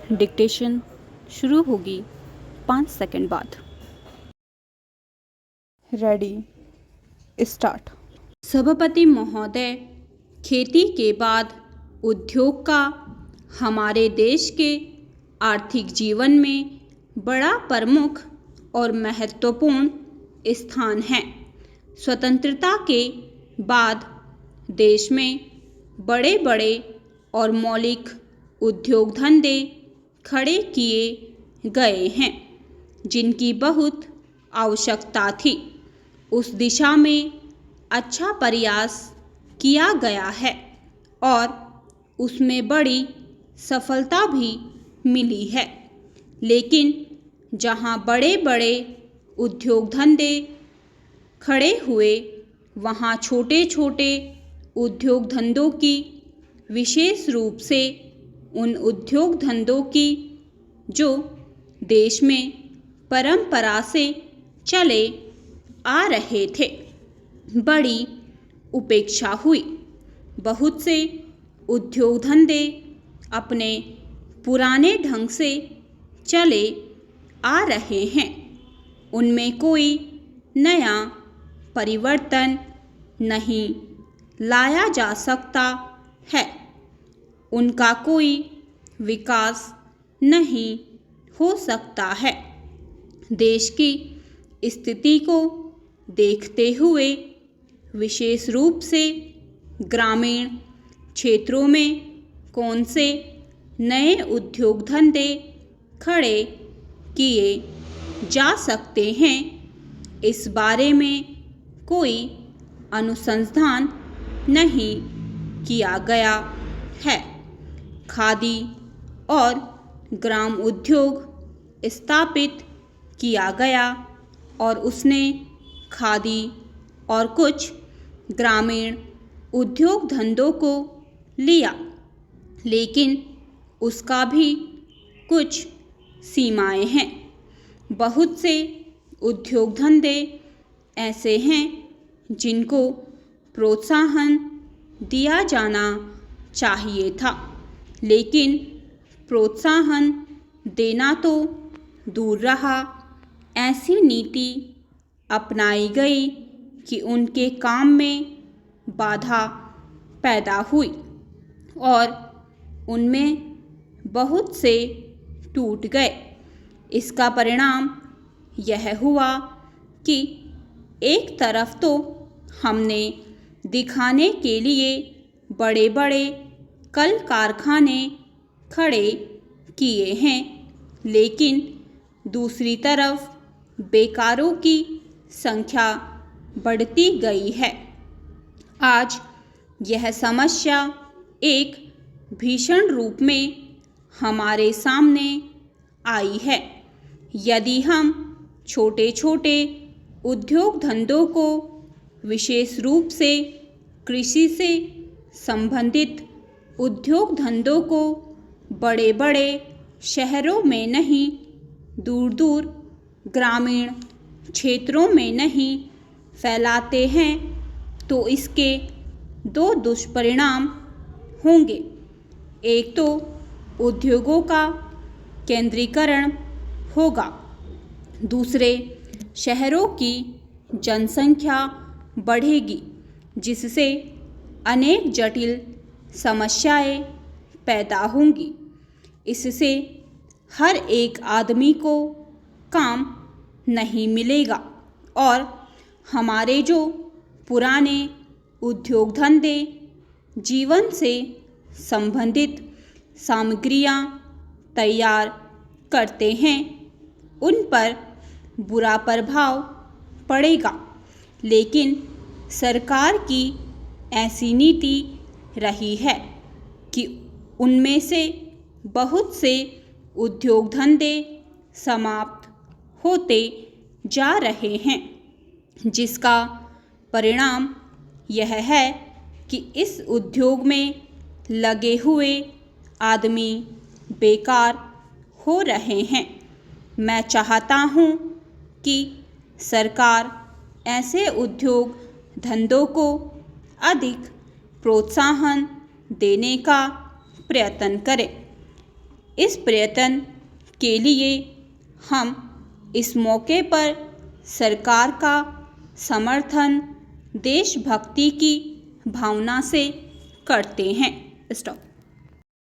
Dictation शुरू होगी 5 second बाद। Ready, start. सभापति महोदय, खेती के बाद उद्योग का हमारे देश के आर्थिक जीवन में बड़ा प्रमुख और महत्वपूर्ण स्थान है। स्वतंत्रता के बाद देश में बड़े बड़े और मौलिक उद्योग धंधे खड़े किए गए हैं, जिनकी बहुत आवश्यकता थी। उस दिशा में अच्छा प्रयास किया गया है और उसमें बड़ी सफलता भी मिली है। लेकिन जहां बड़े बड़े उद्योग धंधे खड़े हुए, वहां छोटे छोटे उद्योग धंधों की, विशेष रूप से उन उद्योग धंधों की जो देश में परंपरा से चले आ रहे थे, बड़ी उपेक्षा हुई। बहुत से उद्योग धंधे अपने पुराने ढंग से चले आ रहे हैं, उनमें कोई नया परिवर्तन नहीं लाया जा सकता है, उनका कोई विकास नहीं हो सकता है। देश की स्थिति को देखते हुए विशेष रूप से ग्रामीण क्षेत्रों में कौन से नए उद्योग धंधे खड़े किए जा सकते हैं, इस बारे में कोई अनुसंधान नहीं किया गया है। खादी और ग्राम उद्योग स्थापित किया गया और उसने खादी और कुछ ग्रामीण उद्योग धंधों को लिया, लेकिन उसका भी कुछ सीमाएं हैं। बहुत से उद्योग धंधे ऐसे हैं जिनको प्रोत्साहन दिया जाना चाहिए था, लेकिन प्रोत्साहन देना तो दूर रहा, ऐसी नीति अपनाई गई कि उनके काम में बाधा पैदा हुई और उनमें बहुत से टूट गए। इसका परिणाम यह हुआ कि एक तरफ तो हमने दिखाने के लिए बड़े बड़े कल कारखाने खड़े किए हैं, लेकिन दूसरी तरफ बेकारों की संख्या बढ़ती गई है। आज यह समस्या एक भीषण रूप में हमारे सामने आई है। यदि हम छोटे छोटे उद्योग धंधों को, विशेष रूप से कृषि से संबंधित उद्योग धंधों को बड़े बड़े शहरों में नहीं, दूर दूर ग्रामीण क्षेत्रों में नहीं फैलाते हैं, तो इसके दो दुष्परिणाम होंगे। एक तो उद्योगों का केंद्रीकरण होगा, दूसरे शहरों की जनसंख्या बढ़ेगी, जिससे अनेक जटिल समस्याएं पैदा होंगी। इससे हर एक आदमी को काम नहीं मिलेगा और हमारे जो पुराने उद्योग धंधे, जीवन से संबंधित सामग्रियां तैयार करते हैं, उन पर बुरा प्रभाव पड़ेगा। लेकिन सरकार की ऐसी नीति रही है कि उनमें से बहुत से उद्योग धंधे समाप्त होते जा रहे हैं, जिसका परिणाम यह है कि इस उद्योग में लगे हुए आदमी बेकार हो रहे हैं। मैं चाहता हूँ कि सरकार ऐसे उद्योग धंधों को अधिक प्रोत्साहन देने का प्रयत्न करे। इस प्रयत्न के लिए हम इस मौके पर सरकार का समर्थन देशभक्ति की भावना से करते हैं। स्टॉप।